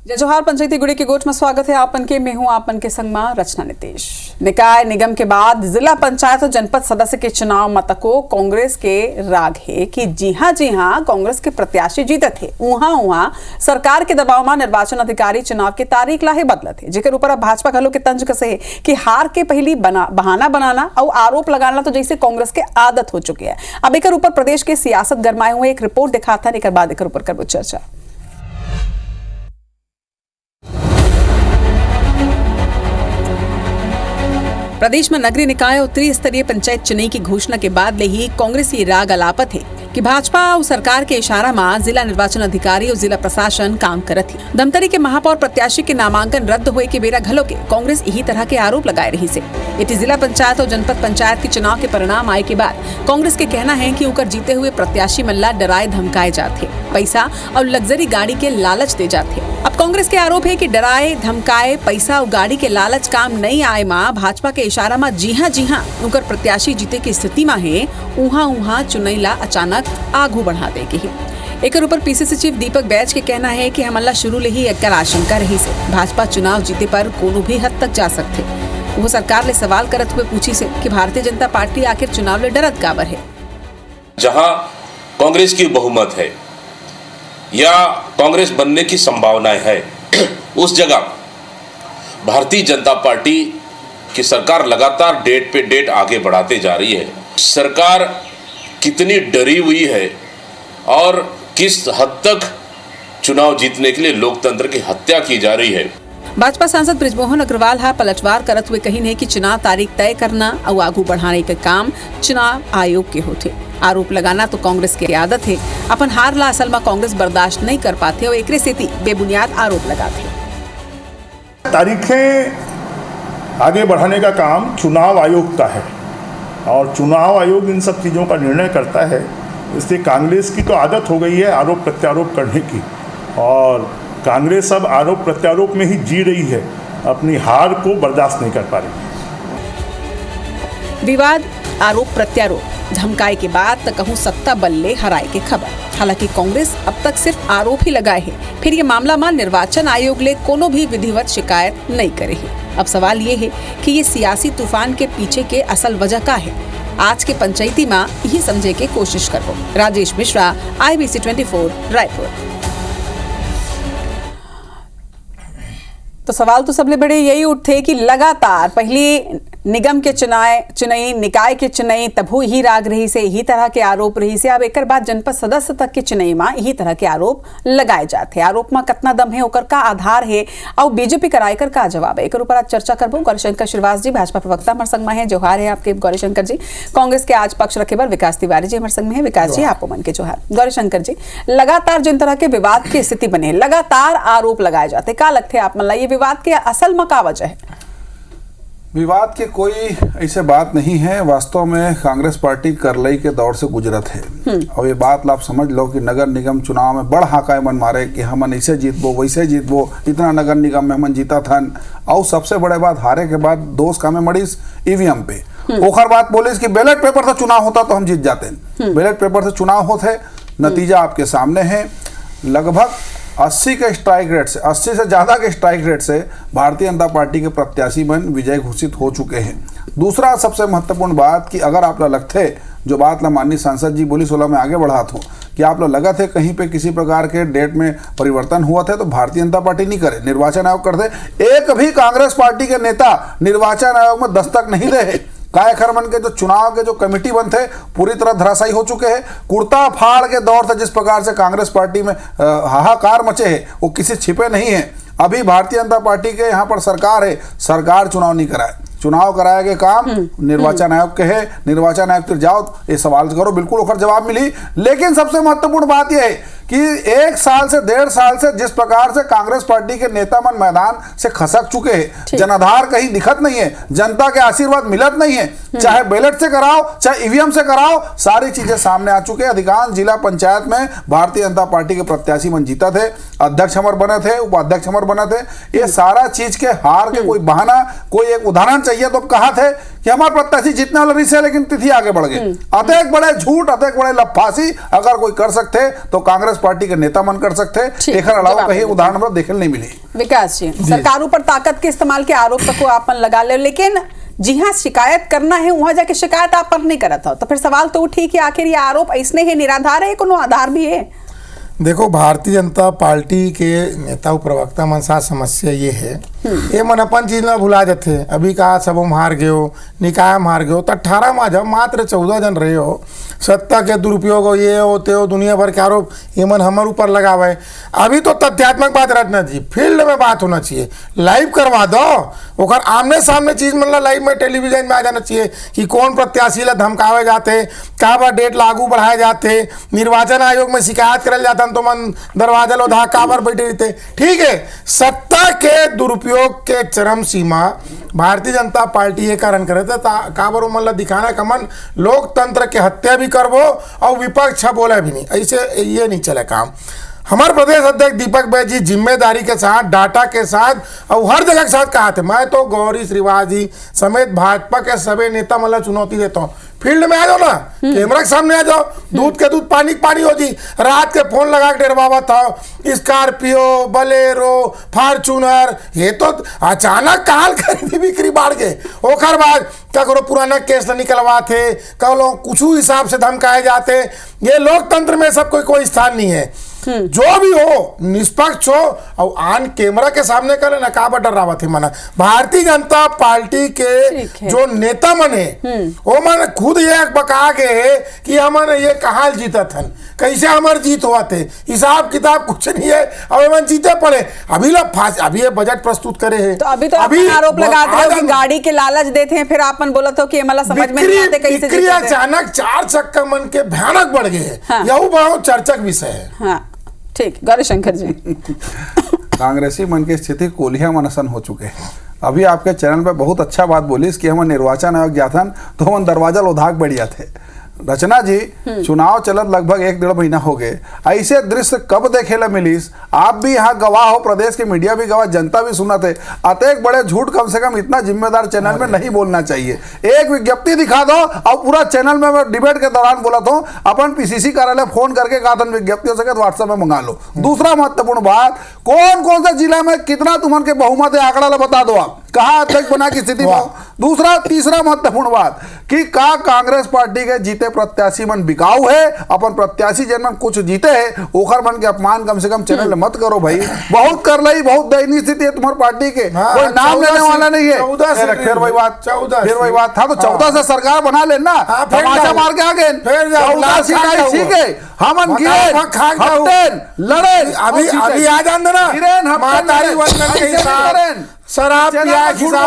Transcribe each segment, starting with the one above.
जय जोहार। पंचायती गुड़ी के गोठ में स्वागत है आपन के। मैं हूं आपन के संग में रचना नितेश। निकाय निगम के बाद जिला पंचायत और जनपद सदस्य के चुनाव मत को कांग्रेस के राग है कि जी हां कांग्रेस के प्रत्याशी जीते थे। उहाँ सरकार के दबाव में निर्वाचन अधिकारी चुनाव की तारीख लाहे बदलत है, जेकर ऊपर अब भाजपा घलो के तंज कसे है कि हार के पहली बहाना बनाना और आरोप लगाना तो जैसे कांग्रेस के आदत हो चुकी है। अब एक ऊपर प्रदेश के सियासत गरमाए हुए एक रिपोर्ट दिखा था, एक बाद एक ऊपर करबो चर्चा। प्रदेश में नगरीय निकाय और त्रिस्तरीय पंचायत चुनाव की घोषणा के बाद ही कांग्रेसी राग अलापत है कि भाजपा और सरकार के इशारा में जिला निर्वाचन अधिकारी और जिला प्रशासन काम करत है। धमतरी के महापौर प्रत्याशी के नामांकन रद्द हुए के बेरा घलो के कांग्रेस यही तरह के आरोप लगाए रही से। इति जिला पंचायत और जनपद पंचायत के चुनाव के परिणाम आए के बाद कांग्रेस के कहना है कि उनकर जीते हुए प्रत्याशी मल्ला डराए धमकाए जाते, पैसा और लग्जरी गाड़ी के लालच दे जाते। अब कांग्रेस के आरोप है कि डराए धमकाए पैसा और गाड़ी के लालच काम नहीं आए मां भाजपा के इशारा में जी हाँ उनकर प्रत्याशी जीते की स्थिति में है उहाँ चुनैला अचानक आगू बढ़ा देगी ही। एक ऊपर पीसीसी चीफ दीपक बैज के कहना है कि हमला शुरू ले ही एक आशंका रही से भाजपा चुनाव जीते पर कोनो भी हद तक जा सकते। वो सरकार ले सवाल करत हुए पूछी से कि भारतीय जनता पार्टी आखिर चुनाव ले डरत काबर है। जहां कांग्रेस की बहुमत है या कांग्रेस बनने की संभावनाएं है, उस जगह भारतीय जनता पार्टी की सरकार लगातार डेट पे डेट आगे बढ़ाते जा रही है। सरकार कितनी डरी हुई है और किस हद तक चुनाव जीतने के लिए लोकतंत्र की हत्या की जा रही है। भाजपा सांसद बृजमोहन अग्रवाल हा पलटवार करत हुए कही है कि चुनाव तारीख तय करना और आगू बढ़ाने के काम चुनाव आयोग के होते। आरोप लगाना तो कांग्रेस की आदत है। अपन हार ला असल में कांग्रेस बर्दाश्त नहीं कर पाते और एकरे सेती बेबुनियाद आरोप लगाते। तारीखें आगे बढ़ाने का काम चुनाव आयोग का है और चुनाव आयोग इन सब चीज़ों का निर्णय करता है। इसलिए कांग्रेस की तो आदत हो गई है आरोप प्रत्यारोप करने की और कांग्रेस अब आरोप प्रत्यारोप में ही जी रही है, अपनी हार को बर्दाश्त नहीं कर पा रही। विवाद आरोप प्रत्यारोप धमकाए के बाद तक कहूँ सत्ता बल्ले हराए के खबर। हालांकि कांग्रेस अब तक सिर्फ आरोप ही लगाए है, फिर ये मामला में निर्वाचन आयोग ले कोनो भी विधिवत शिकायत नहीं करे है। अब सवाल ये है कि ये सियासी तूफान के पीछे के असल वजह क्या है। आज के पंचायती में यही समझे के कोशिश करो। राजेश मिश्रा, IBC 24 रायपुर। तो सवाल तो सबले बड़े यही उठते कि लगातार पहली निगम के चुनाई निकाय के चुनाई तभू ही राग रही से यही तरह के आरोप रही से अब एक बाद जनपद सदस्य तक के चुनाई में यही तरह के आरोप लगाए जाते। आरोप में कितना दम है, ओकर का आधार है और बीजेपी करायकर का जवाब है। एक ऊपर आज चर्चा करबो। गौरीशंकर श्रीवास जी भाजपा प्रवक्ता हमारे संग में है। जोहार है आपके गौरीशंकर जी। कांग्रेस के आज पक्ष रखे पर विकास तिवारी जी हमारे संग में है। विकास जी आपको मन के जोहार। गौरीशंकर जी, लगातार जिन तरह के विवाद की स्थिति बने, लगातार आरोप लगाए जाते, क्या लगते आप मतलब ये विवाद के असल में क्या वजह है? विवाद के कोई ऐसे बात नहीं है। वास्तव में कांग्रेस पार्टी करलई के दौर से गुजरत है और ये बात आप समझ लो कि नगर निगम चुनाव में बड़ हाकाय मन मारे कि हमन ऐसे जीतबो वैसे जीतबो, इतना नगर निगम में हमन जीता था और सबसे बड़े बात हारे के बाद दोस्त कामे मड़ीस EVM पे। ओखर बात बोलिस कि बैलेट पेपर से चुनाव होता तो हम जीत जाते। बैलेट पेपर से चुनाव होते, नतीजा आपके सामने है। लगभग 80 के स्ट्राइक रेट से 80 से ज़्यादा के स्ट्राइक रेट से भारतीय जनता पार्टी के प्रत्याशी बन विजय घोषित हो चुके हैं। दूसरा सबसे महत्वपूर्ण बात कि अगर आप लगते जो बात ला माननीय सांसद जी बोली 16 में आगे बढ़ा था कि आप लगा थे कहीं पे किसी प्रकार के डेट में परिवर्तन हुआ था तो भारतीय जनता पार्टी नहीं करे, निर्वाचन आयोग करते। एक भी कांग्रेस पार्टी के नेता निर्वाचन आयोग में दस्तक नहीं दे। काय खरमन के जो चुनाव के जो कमेटी बन थे पूरी तरह धराशायी हो चुके हैं। कुर्ता फाड़ के दौर से जिस प्रकार से कांग्रेस पार्टी में हाहाकार मचे है वो किसी छिपे नहीं है। अभी भारतीय जनता पार्टी के यहाँ पर सरकार है, सरकार चुनाव नहीं कराए, चुनाव कराए के काम निर्वाचन आयोग के है। निर्वाचन आयोग तक जाओ ये सवाल करो, बिल्कुल ओखर जवाब मिली। लेकिन सबसे महत्वपूर्ण बात यह है कि 1 साल से 1.5 साल से जिस प्रकार से कांग्रेस पार्टी के नेता मन मैदान से खसक चुके हैं, जनाधार कहीं दिखत नहीं है, जनता के आशीर्वाद मिलत नहीं है, चाहे बैलेट से कराओ चाहे EVM से कराओ, सारी चीजें सामने आ चुके हैं। अधिकांश जिला पंचायत में भारतीय जनता पार्टी के प्रत्याशी मन जीता थे, अध्यक्ष हमर बने थे, उपाध्यक्ष हमर बने थे। ये सारा चीज के हार के कोई बहाना, कोई एक उदाहरण चाहिए तो कहा थे कि हमारे प्रत्याशी जीतने वाला रिश्ते, लेकिन तिथि आगे बढ़ गई। अतेक बड़े झूठ, अतेक बड़े लफासी अगर कोई कर सकते तो कांग्रेस पार्टी के नेता मन कर सकते। एक अलावा कहीं उदाहरण पर देखने नहीं मिली। विकास जी, सरकार ऊपर ताकत के इस्तेमाल के आरोप तक को आप लगा ले, लेकिन जहाँ शिकायत करना है वहां जाके शिकायत आप पर नहीं करता हो, तो फिर सवाल तो उठी कि आखिर ये आरोप ऐसने है निराधार है, कोनो आधार भी है? देखो, भारतीय जनता पार्टी के नेता प्रवक्ता मन साथ समस्या ये है, ये मन अपन चीज में भुला जाते। अभी कहा सब हम हार गए हो, निकाय हम हार गए हो, तो 18 में जब मात्र 14 जन रहे हो, सत्ता के दुरुपयोग हो, ये होते हो, दुनिया भर के आरोप ये मन हमारे ऊपर लगावे। अभी तो तथ्यात्मक बात रखना चाहिए, फील्ड में बात होना चाहिए, लाइव करवा दो, ओकर आमने सामने चीज मतलब लाइव में टेलीविजन में आ जाना चाहिए कि कौन प्रत्याशी ला धमकावे जाते, क्या बार डेट लागू बढ़ाए जाते, निर्वाचन आयोग में शिकायत करल जाता तो मन दरवाजा लोधा काबर बैठे रहते। ठीक है, सत्ता के दुरुपयोग के चरम सीमा भारतीय जनता पार्टी ये कारण करे थे काबर मतलब दिखाना का मन लोकतंत्र के हत्या भी करबो और विपक्ष बोले भी नहीं, ऐसे ये नहीं चले काम। हमारे प्रदेश अध्यक्ष दीपक भाई जी जिम्मेदारी के साथ, डाटा के साथ और हर जगह के साथ कहा थे, मैं तो गौरी श्रीवास जी समेत भाजपा के सभी नेता मतलब चुनौती देता हूँ, फील्ड में आ जाओ ना, कैमरा के सामने आ जाओ, दूध के दूध पानी के पानी हो जी। रात के फोन लगा के डरवावा था, स्कॉर्पियो, बलेरो, फॉर्चूनर, ये तो अचानक काल खरीदी बिक्री बढ़ गए। ओकर बाद करो पुराना केस निकलवा थे, कहो कुछ हिसाब से धमकाए जाते। ये लोकतंत्र में सब कोई स्थान नहीं है। जो भी हो निष्पक्ष हो और आन कैमरा के सामने करे ना, का डर रहा थे मना। भारतीय जनता पार्टी के जो नेता मन है वो मन खुद ये बका गए कि हमन ये कहाँ जीता था, कैसे हमारे जीत हुआ थे, हिसाब किताब कुछ नहीं है और हमन जीते पड़े। अभी ये बजट प्रस्तुत करे है, तो अभी आरोप लगाते हैं कि गाड़ी के लालच देते हैं, फिर आपन बोला तो कि मतलब समझ में नहीं आते कैसे जीते। अचानक 4 चक्कर मन के भयानक बढ़ गए हैं, यही बहुत चर्चक विषय है। हाँ ठीक, गौरीशंकर जी। कांग्रेसी मन की स्थिति कोलिया मनसन हो चुके हैं। अभी आपके चैनल पे बहुत अच्छा बात बोली कि हम निर्वाचन आयोग गया था तो हम दरवाजा लोधाक बढ़िया थे। रचना जी, चुनाव चलत लगभग 1-1.5 महीना हो गए, ऐसे दृश्य कब देखे ला मिलीस? आप भी यहाँ गवाह हो, प्रदेश की मीडिया भी गवाह, जनता भी सुना थे। अतेक बड़े झूठ कम से कम इतना जिम्मेदार चैनल में नहीं बोलना चाहिए। एक विज्ञप्ति दिखा दो और पूरा चैनल में मैं डिबेट के दौरान बोला था, अपन पीसीसी कार्यालय फोन करके कहा था विज्ञप्ति हो सके तो व्हाट्सएप में मंगा लो। दूसरा महत्वपूर्ण बात, कौन कौन से जिला में कितना तुमन के बहुमत है आंकड़ा बता दो, आप कहा अध्यक्ष बना की स्थिति में। दूसरा तीसरा महत्वपूर्ण बात कि का कांग्रेस पार्टी के जीते प्रत्याशी मन बिकाऊ है, अपन प्रत्याशी जन मन कुछ जीते है ओखर मन के अपमान कम से कम चैनल मत करो भाई। बहुत कर ली, बहुत दयनीय स्थिति है तुम्हारे पार्टी के, कोई नाम लेने वाला नहीं है। फिर वही बात था तो 14 से सरकार बना लेना, तमाचा मार के आ गए, 14 सीटें सीखे हमन लड़े। अभी आ जान शराब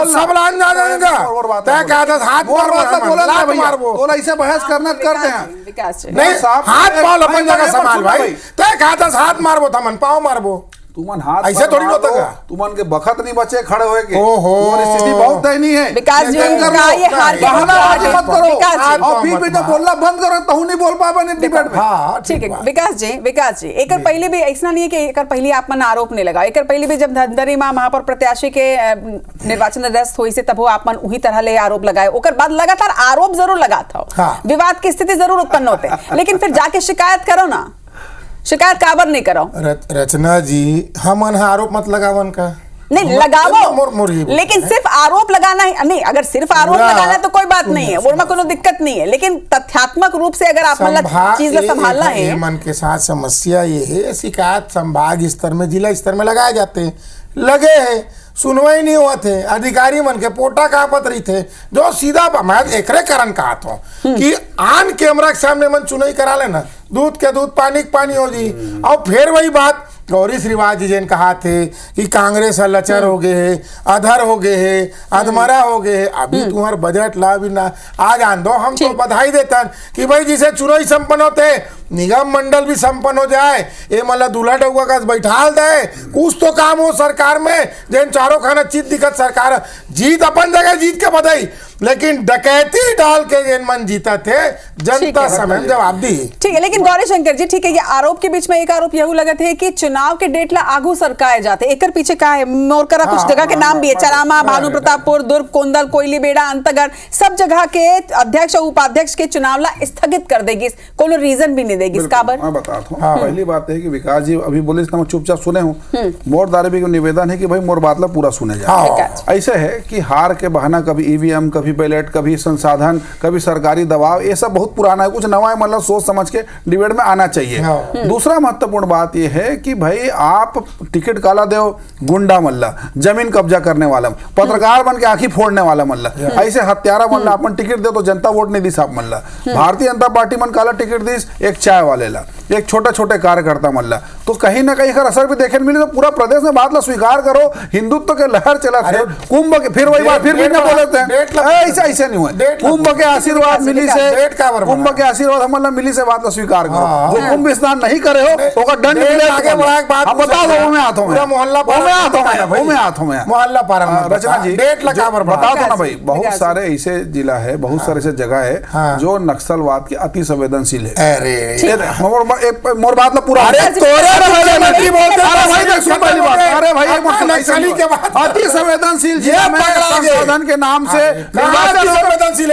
सब लान जाएगा, तय कहा था हाथ मारबो, तो ऐसे बहस करना करते हैं नहीं, हाथ पाव अपन जगह संभाल भाई, तय कहा था हाथ मारबो था मन पाव मारबो, तुमन हाथ ऐसे थोड़ी होता है। तुमन के बखत नहीं बचे खड़े होए के, ओहो स्थिति बहुत दयनीय है। विकास जी, मत करो और बीच में बोलना बंद करो, तू नहीं बोल पाबा नहीं डिबेट में। ठीक है विकास जी, एक पहले भी ऐसा नहीं है कि एक पहले आप मन आरोप नहीं लगा, एक पहले भी जब धंधरी मां महापौर प्रत्याशी के निर्वाचन अध्यक्ष हुई से तब वो आप मन उही तरह ले आरोप लगाए, ओकर बाद लगातार आरोप जरूर लगा था, विवाद की स्थिति जरूर उत्पन्न होते, लेकिन फिर जाके शिकायत करो ना, शिकायत काबर नहीं करो। रचना जी, हम आरोप मत लगावन का नहीं लगावो, लेकिन सिर्फ आरोप लगाना है नहीं, अगर सिर्फ आरोप लगाना है तो कोई बात नहीं है, वो में कोई दिक्कत नहीं है, लेकिन तथ्यात्मक रूप से अगर आप मतलब चीज संभालना है। मन के साथ समस्या ये है, शिकायत संभाग स्तर में, जिला स्तर में लगाए जाते हैं, लगे हैं, सुनवाई नहीं हुआ थे, अधिकारी मन के पोटा कहा पत्री थे, जो सीधा मैं एक कारण कहा था कि आन कैमरा के सामने मन चुनाई करा लेना, दूध के दूध पानी के पानी हो जी। और फिर वही बात गौरी श्रीवास जी जैन कहा थे कि कांग्रेस लचर हो गए है, अधर हो गए है, अधमरा हो गए है। अभी तुम्हारे बजट ला भी ना आ जान दो, हम तो बधाई देता कि भाई जिसे चुनाई संपन्न होते निगम मंडल भी संपन्न हो जाए, ये मतलब दूल्हा डुआ का बैठाल दे, कुछ तो काम हो सरकार में, जैन चारों खाना चित दिक्कत सरकार जीत अपन जगह जीत के बधाई, लेकिन डकैती डाल के ये मन जीता थे, जनता समय जवाब दी। ठीक है, लेकिन गौरी शंकर जी, ठीक है, ये आरोप के बीच में एक आरोप यही लगा थे कि चुनाव के डेट ला आगू सरकाए जाते, एक पीछे का है मोरकरा, कुछ जगह के नाम भी है, चरामा, भानु प्रतापपुर, दुर्ग, कोंदल, कोयली बेड़ा, अंतगढ़, सब जगह के अध्यक्ष और उपाध्यक्ष के चुनाव ला स्थगित कर देगी, कोई रीजन भी नहीं देगी इसका। मैं बताता हूँ, पहली बात है कि विकास जी अभी बोले मैं चुपचाप सुने हूँ, मोर दारबी को निवेदन है कि भाई मोर बात ला पूरा सुने जाए। ऐसे है कि हार के बहाना कभी ईवीएम, कभी बैलेट, कभी संसाधन, कभी सरकारी दबाव, ये सब बहुत पुराना है, कुछ नवा है, मतलब सोच समझ के डिबेट में आना चाहिए। दूसरा महत्वपूर्ण बात यह है कि भाई आप टिकट काला दो, गुंडा मल्ला, जमीन कब्जा करने वाला, पत्रकार बन के आंखी फोड़ने वाला मल्ला, ऐसे हत्यारा मल्ला अपन टिकट दे तो जनता वोट नहीं दी साहब मल्ला। भारतीय जनता पार्टी मन काला टिकट दी एक चाय वाले ला, एक छोटे छोटे कार्यकर्ता मल्ला, तो कहीं ना कहीं असर भी देखने मिले। तो पूरा प्रदेश में बात ला स्वीकार करो, हिंदुत्व के लहर चला थे, कुंभ के फिर वही बात फिर भी ना बोलते हैं, ऐसा नहीं हुआ, कुंभ के आशीर्वाद मिली से, कुंभ के आशीर्वाद हमला मिली से बात ला स्वीकार करो। जो कुंभ स्नान नहीं करे हो तो दंड मिले। आगे बढ़ा एक बात बता दो, मैं हाथों में मोहल्ला पारा रचना जी बता दो ना भाई, बहुत सारे ऐसे जिला है, बहुत सारे ऐसे जगह है जो नक्सलवाद के अति संवेदनशील है। मोर बात ना पूरा अति संवेदनशील जिला में संशोधन के नाम से संवेदनशील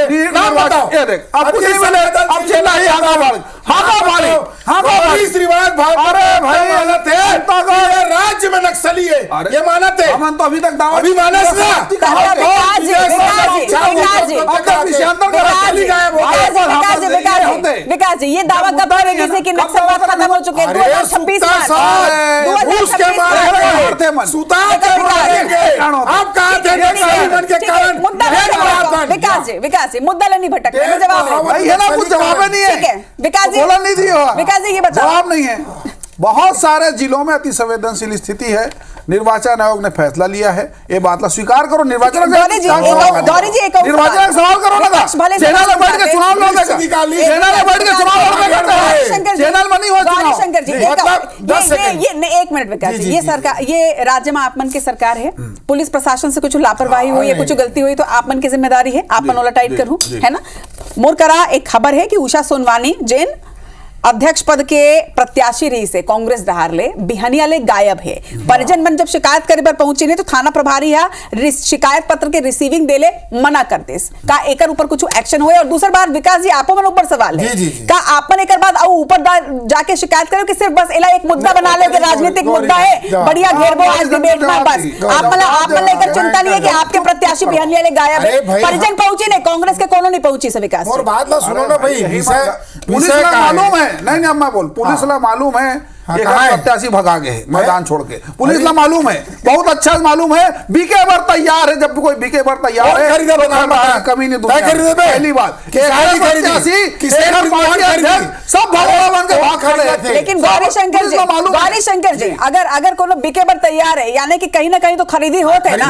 राज्य में नक्सली है, ये माना थे हम तो अभी तक दावा भी माना विकास जी, ये दावा कब करेंगे जैसे कि नक्सलवाद खत्म हो चुके हैं 2026 विकास जी मुद्दा नहीं भटक जवाब नहीं है, विकास जी ये बताओ, जवाब नहीं है। बहुत सारे जिलों में अति संवेदनशील स्थिति है, निर्वाचन आयोग ने फैसला लिया है, ये बात ला स्वीकार करो। निर्वाचन निर्वाचन सवाल करो ना, चैनल में बैठ के चुनाव लड़ेगा, चैनल में बैठ के चुनाव लड़ेगा, चैनल में नहीं हो चुनाव। शंकर जी ये एक मिनट विकास जी, ये सरकार, ये राज्य में आपमन की सरकार है, पुलिस प्रशासन से कुछ लापरवाही हुई है, कुछ गलती हुई तो आपमन की जिम्मेदारी है, आपमन वाला टाइट करूं, है ना। मोरकरा एक खबर है कि उषा सोनवानी जैन अध्यक्ष पद के प्रत्याशी रही से कांग्रेस दहार ले बिहनिया ले गायब है। परिजन मन जब शिकायत करे पर पहुंचे नहीं तो थाना प्रभारी है शिकायत पत्र के रिसीविंग देले मना कर देस का एकर ऊपर कुछ एक्शन हुए। और दूसरी बात विकास जी आपो मन ऊपर सवाल है का आपन एकर बाद और ऊपर जाके शिकायत करो कि सिर्फ बस एला एक मुद्दा बना ले कि राजनीतिक मुद्दा है, बढ़िया घेरबो आज डिबेट में, बस आप लेकर चिंता नहीं है कि आपके प्रत्याशी बिहनिया ले गायब है। परिजन पहुंचे नहीं, कांग्रेस के कोनो नहीं पहुंची से विकास। और बात ना सुनो ना भाई, पुलिस मालूम है नहीं अब मैं बोल, पुलिस ला मालूम है प्रत्याशी भगा गए मैदान छोड़ के, पुलिस ला मालूम है, बहुत अच्छा मालूम है, बीके बार तैयार है, जब कोई बीके बार तैयार है कमी नहीं दूंगा। पहली बात सब भगवान के भाग खड़े थे। लेकिन गौरी शंकर जी अगर कोनो बीके बार तैयार है यानी कि कहीं ना कहीं तो खरीदी होते ना।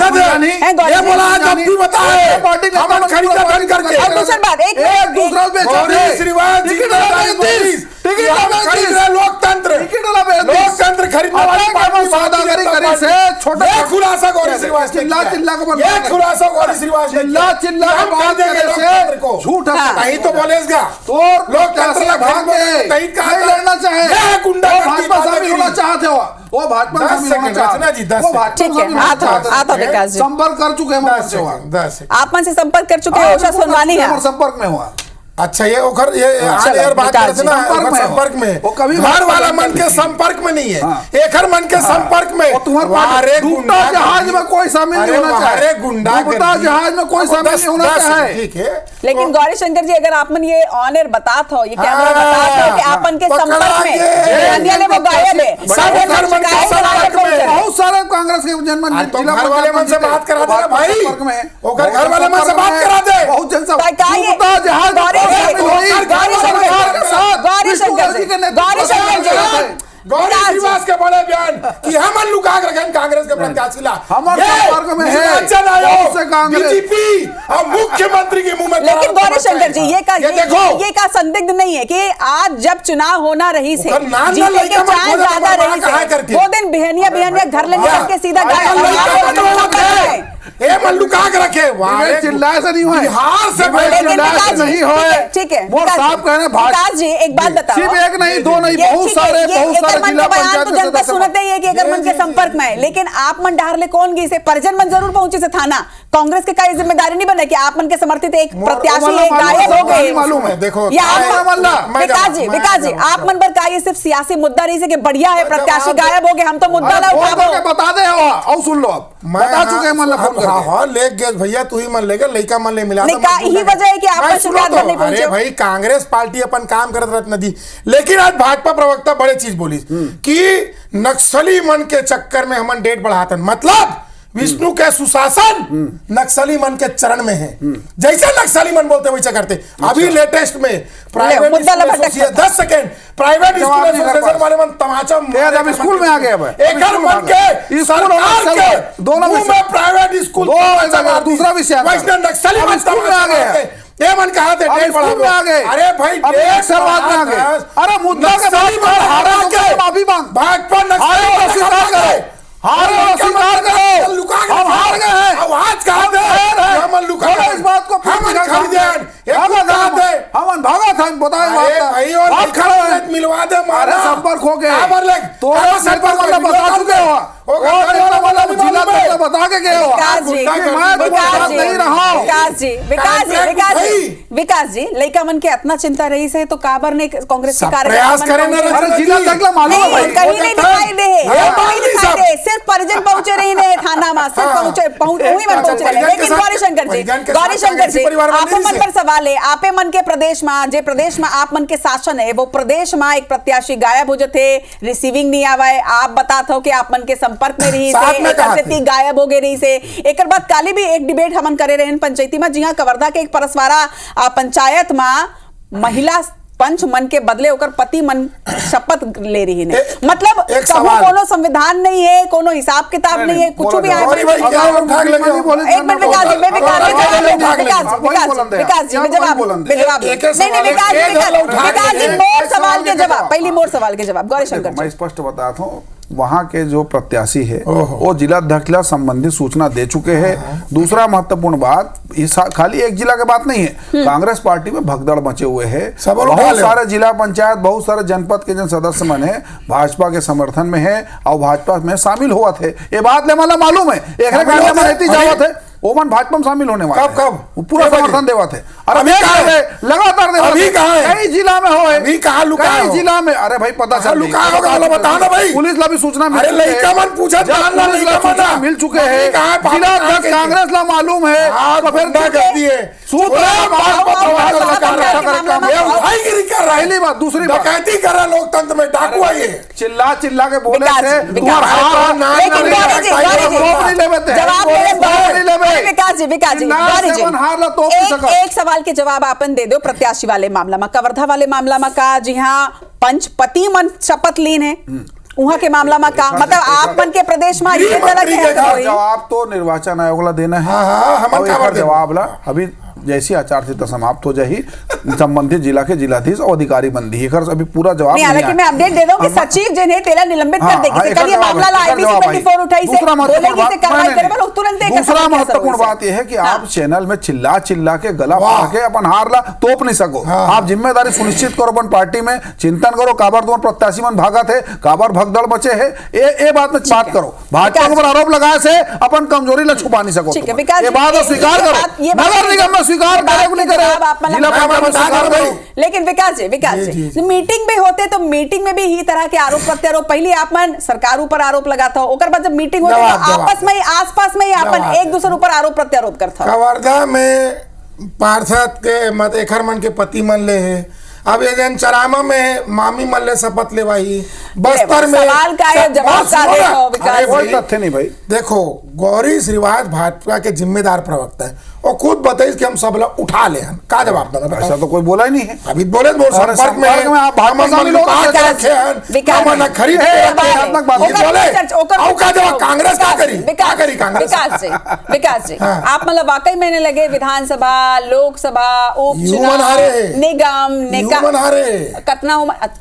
दूसरी बात लोकतंत्र खरीदने वाले से छोटा खुलासा गौरी श्रीवास्तव, खुलासा गौरी श्रीवास्तव झूठ नहीं तो बोलेगा तो लोकतंत्र लड़ना चाहे गुंडा भाजपा शामिल होना चाहते हो, वो भाजपा संपर्क कर चुके हैं, आप मन से संपर्क कर चुके हैं, उषा सोनवानी है संपर्क में हुआ। अच्छा ये बात करते ना संपर्क में, वो कभी घर वाला मन के संपर्क में नहीं है, एक मन के संपर्क में। तुम्हारे गुंडा जहाज में कोई शामिल नहीं होना चाहिए, गुंडा जहाज में कोई शामिल नहीं होना चाहिए, ठीक है। लेकिन गौरी शंकर जी अगर आपन ये ऑनर बतात हो, ये कैमरा बतात हो कि आपन के संपर्क में वो गायब है, बहुत सारे कांग्रेस के जनमन घर वाले मन से बात करा दे भाई, घर वाले मन से बात करा दे, बहुत जन गौरी श्रीवास्तव के बड़े बयान कि हम लुका रखें कांग्रेस के प्रत्याशी ला, हमारे संपर्क में है बीजेपी और मुख्यमंत्री के मुंह में। लेकिन गौरी शंकर जी ये का संदिग्ध नहीं है कि आज जब चुनाव होना रही से जीतने के चांस ज्यादा रही से वो दिन बिहनिया घर ले निकल के सीधा ए मन लुका के रखे डिबेट चिल्लाए से नहीं हुए, बिहार से डिबेट लेकिन चिल्लाए विकास से जी, नहीं हुए। ठीक है मोर साहब कह रहे हैं विकास जी एक बात बताओ, सिर्फ एक नहीं, दो नहीं, ये बहुत ठीक है, सारे ये जिला बयान पंचायत तो के जनता सदस्य सुनते ही है कि अगर मन के संपर्क में है, लेकिन आप मन डार ले कौन गई से परिजन मन जरूर पहुंचे से थाना, कांग्रेस के का जिम्मेदारी नहीं बने कि आप मन के समर्थित एक प्रत्याशी एक गायब हो गए, मालूम है। देखो विकास जी आप मन पर का ये सिर्फ सियासी मुद्दा नहीं से कि बढ़िया है प्रत्याशी गायब हो गए, हम तो मुद्दा ला उठाओ, बता दे और सुन लो, अब बता चुके हैं मतलब फोन करके। हाँ ले गए भैया, तू ही मन ले गए, लड़का मन ले मिला नहीं का यही वजह है कि आप पर शिकायत नहीं पहुंचे। अरे भाई कांग्रेस पार्टी अपन काम करत रहत नदी, लेकिन आज भाजपा प्रवक्ता बड़े चीज बोली कि नक्सली मन के चक्कर में हमन डेट बढ़ातन, मतलब विष्णु के सुशासन नक्सली मन के चरण में है, जैसे नक्सली मन बोलते वैसे करते। अभी लेटेस्ट में private 10 second private school association वाले मन तमाचा अब स्कूल में आ गए, अब एकर मन के सरकार के दोनों में प्राइवेट स्कूल दूसरा विषय वैसे नक्सली मन स्कूल में आ गए, ये मन कहा थे डेढ़ स्कूल में आ गए। अरे भाई अब एक साल बाद में आ गए। अरे मुद्दा के बाद हारा के माफी मांग, भाजपा हारे स्वीकार करो, हारे स्वीकार करो, हम हार गए हैं, अब आज कहा थे हम लुका इस बात को हम भागा था, बताए बात खड़ा मिलवा दे अरे संपर्क हो गए तो संपर्क मतलब बता चुके हो, जिला तक बता के गए हो, नहीं रहा। विकास जी लड़का मन के इतना चिंता रही से तो काबर ने कांग्रेस के प्रयास करें ना, जिला तक मालूम है कहीं नहीं दिखाई दे, सिर्फ परिजन पहुंचे रही ने थाना में, सिर्फ पहुंचे रहे। लेकिन गौरीशंकर जी आप मन पर सवाल है, आपे मन के प्रदेश में जे प्रदेश में आप मन के शासन है वो प्रदेश में एक प्रत्याशी गायब हो जाते, रिसीविंग नहीं आवे, आप बताते हो कि आप मन के संपर्क में रही से गायब हो गए रही से। एक बाद काली भी एक डिबेट हमन करे रहे पंचायती में, जिहा कवर्धा के एक परसवारा पंचायत में महिला पंच मन के बदले होकर पति मन शपथ ले रही है, मतलब कोनो संविधान नहीं है, कोनो हिसाब किताब नहीं है, कुछ भी विकास जी मोर सवाल के जवाब, पहली मोर सवाल के जवाब गौरीशंकर मैं स्पष्ट बताता हूँ, वहां के जो प्रत्याशी है वो जिला अध्यक्ष संबंधित सूचना दे चुके हैं। दूसरा महत्वपूर्ण बात, खाली एक जिला की बात नहीं है, कांग्रेस पार्टी में भगदड़ मचे हुए हैं, बहुत सारे जिला पंचायत, बहुत सारे जनपद के जन सदस्य मन है भाजपा के समर्थन में है और भाजपा में शामिल हुआ थे, ये बात ले मतलब मालूम है, एक ओमन भाजपा में शामिल होने वाले कब पूरा समर्थन देवा थे, अरे लगातार अभी कहाँ है, कई जिला में हो, अभी कहाँ लुका है जिला में, अरे भाई पता चल लुका होगा बताओ ना भाई, पुलिस ला भी सूचना मिल, अरे लड़का मन पूछा मिल चुके हैं, जिला अध्यक्ष कांग्रेस ला मालूम है, तो फिर कर दिए पहली बात, दूसरी बात डकैती कर रहा लोकतंत्र में, डाकू है ये, चिल्ला चिल्ला के बोले थे एक सवाल के जवाब आपन दे दो प्रत्याशी वाले मामला में, कवर्धा वाले मामला में का, जी हाँ पंचपति मन शपथ लीन है, वहां के मामला में का, मतलब आप मन के प्रदेश में ये तरह के जवाब तो निर्वाचन आयोग ला देना है, जवाब ला अभी जैसी आचार संहिता समाप्त हो जाए संबंधित जिला के जिलाधीश और अधिकारी बंदी है, अभी पूरा जवाब नहीं, हालांकि मैं अपडेट दे दूं कि सचिव जिन्हें तेला निलंबित कर देगी, कल ये मामला ला आईबीसी 24 उठाई से बोलेगी से कार्रवाई करे पर तुरंत एक दूसरा महत्वपूर्ण बात यह है कि आप चैनल में चिल्ला चिल्ला के गला फाड़ के अपन हार ला तोप नहीं सको, आप जिम्मेदारी सुनिश्चित करो, अपन पार्टी में चिंतन करो, काबर तुम प्रत्याशी मन भागा थे, काबर भगदड़ बचे है, ये बात में बात करो, भाजपा के ऊपर आरोप लगाए से अपन कमजोरी ला छुपा नहीं सको, ये बात स्वीकार करो, नगर निगम में स्वीकार लेकिन विकास जी मीटिंग में होते तो मीटिंग में भी ही तरह के आरोप प्रत्यारोप, पहले आपन सरकार ऊपर आरोप लगाता हो, ओकर बाद जब मीटिंग होती तो आपस में ही आसपास में ही आपन एक दूसरे ऊपर आरोप प्रत्यारोप करता हो। कवर्धा में पार्षद के मत एखर मन के पति मन ले है, अब ये जन चरामा में मामी मन ले शपथ लेवाई, बस्तर में सवाल का है जवाब का देखो विकास कोई तथ्य नहीं भाई, देखो गौरी श्रीवास भाजपा के जिम्मेदार प्रवक्ता है और खुद बताइए कि हम सब लोग उठा ले हम का जवाब देना ऐसा तो कोई बोला ही नहीं है। अभी बोले तो संपर्क में आप भाजपा शामिल हो खरीद कांग्रेस का करी विकास जी आप मतलब वाकई में लगे विधानसभा, लोकसभा, उपचुनाव, निगम कतना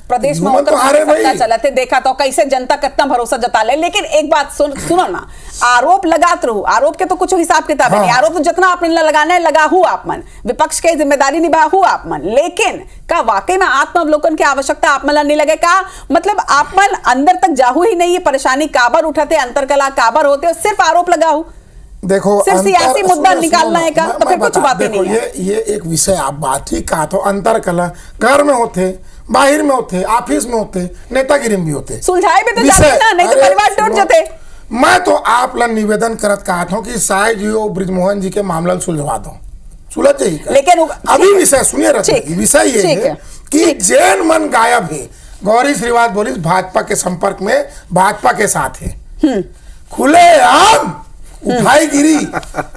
प्रदेश में चला थे, देखा तो कैसे जनता कितना भरोसा जता ले। लेकिन एक बात सुनो ना, आरोप लगाते रहो, आरोप के तो कुछ हिसाब किताब नहीं, आरोप तो जितना आपने लगाना है लगा हूं आप मन, विपक्ष की जिम्मेदारी निभा हूं आप मन। लेकिन का वाकई में आत्मावलोकन की आवश्यकता आप मन नहीं लगे का? मतलब आप मन अंदर तक जाहू ही नहीं, ये परेशानी काबर उठाते, अंतरकला काबर होते, और सिर्फ आरोप लगाऊ। देखो सिर्फ सियासी मुद्दा निकालना है का? तो फिर कुछ बात नहीं है। ये एक विषय आप बात ही कहा तो अंतरकला घर में होते, बाहर में होते, ऑफिस में होते, नेतागिरी में भी होते, सुलझाए भी तो जाते ना, नहीं तो परिवार टूट जाते। मैं तो आप ला निवेदन करत कहा था कि साय जी और ब्रिजमोहन जी के मामला सुलझवा दो, सुलझ जाएगी। लेकिन अभी विषय सुनिए, विषय ये है कि जैन मन गायब है। गौरी श्रीवास बोली भाजपा के संपर्क में, भाजपा के साथ है, खुले आम उठाईगिरी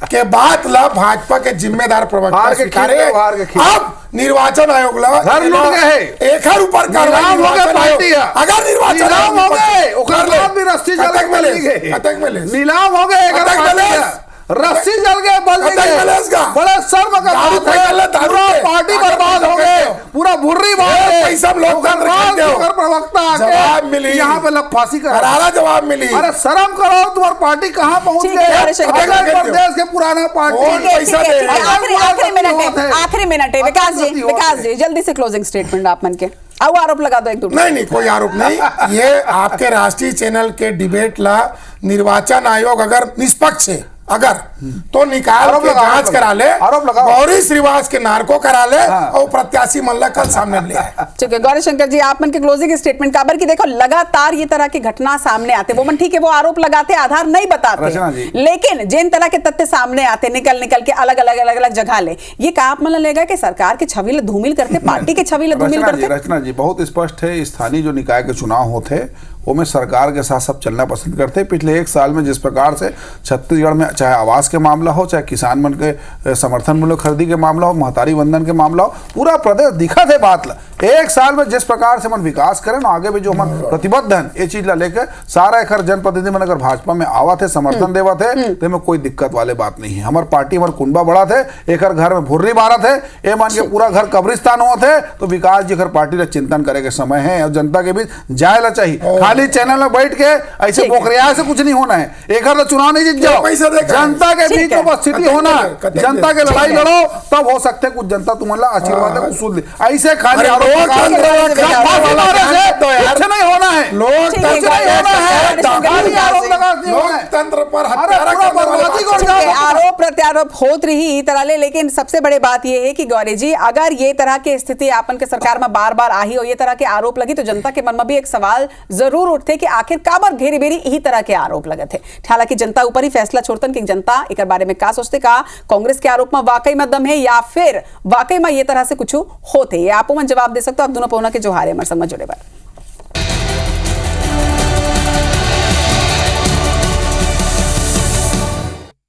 के बाद ला भाजपा के जिम्मेदार प्रवक्ता स्वीकारे। अब निर्वाचन आयोग ला एक ऊपर कार्रवाई अगर निर्वाचन नीलाम हो गए, रस्सी जल गए, बड़े शर्म का बात है, पूरा पार्टी बर्बाद हो गए, पूरा बुर्री प्रवक्ता आके यहाँ पे लग फांसी करारा जवाब मिली। अरे शर्म करो, तुम्हारी पार्टी कहाँ पहुंच गए? प्रदेश के पुराना पार्टी आखिरी मिनट है। विकास जी जल्दी से क्लोजिंग स्टेटमेंट आप मन के आओ, आरोप लगा दो एक दूसरे। नहीं कोई आरोप नहीं। ये आपके राष्ट्रीय चैनल के डिबेट ला निर्वाचन आयोग अगर निष्पक्ष है अगर तो निकाल के जांच करा ले, गौरी श्रीवास के नारको करा ले और प्रत्याशी मल्ला कल सामने ले आए। ठीक है गौरी शंकर जी, आप मन के क्लोजिंग स्टेटमेंट काबर की देखो लगातार ये तरह की घटना सामने आते, वो मन ठीक है वो आरोप लगाते आधार नहीं बताते, लेकिन जिन तरह के तथ्य सामने आते निकल के अलग अलग जगह ले, ये का आप मन लेगा कि सरकार की छवि ला धूमिल करते, पार्टी की छवि ला धूमिल करते? रचना जी बहुत स्पष्ट है, स्थानीय जो निकाय के चुनाव होते वो में सरकार के साथ सब चलना पसंद करते। पिछले एक साल में जिस प्रकार से छत्तीसगढ़ में चाहे आवास के मामला हो, चाहे किसान मन के समर्थन मूल्य खरीदी के मामला हो, महतारी वंदन के मामला हो, पूरा प्रदेश दिखा थे बात ला। एक साल में जिस प्रकार से मन विकास करें ना, आगे भी जो हम प्रतिबद्ध हैं ये चीज ला लेकर सारा एक जनप्रतिनिधि मन अगर भाजपा में आवा थे, समर्थन देवा थे, तो में कोई दिक्कत वाले बात नहीं है। हमारे पार्टी हमारे कुंबा बड़ा थे, एक घर में भुर्री मारा थे, ये मान के पूरा घर कब्रिस्तान हुआ थे, तो विकास जी घर पार्टी का चिंतन करे के समय है और जनता के बीच जाए ला चाहिए। खाली चैनल में बैठ के ऐसे बोखरिया से कुछ नहीं होना है। एक तो चुनाव नहीं जीत जाओ, जनता के बीच में स्थिति होना, जनता के लड़ाई लड़ो, तब हो सकते है कुछ जनता तुम्हारा आशीर्वाद है सुन ले। ऐसे खाली नहीं होना है, लोकतंत्र पर आरोप प्रत्यारोप होत रही तरह ले। लेकिन सबसे बड़ी बात यह है कि गौरी जी अगर ये तरह की स्थिति आपन के सरकार में बार बार आई और ये तरह के आरोप लगी, तो जनता के मन में भी एक सवाल जरूर उठते कि आखिर काबर घेरी बेरी यही तरह के आरोप लगे थे। हालांकि जनता ऊपर ही फैसला छोड़तन कि जनता एक बारे में का सोचते, का कांग्रेस के आरोप में वाकई में दम है या फिर वाकई में ये तरह से कुछ होते। ये आप जवाब दे सकते हो। आप दोनों पौना के जोहारे हमारे संग में जुड़े बार।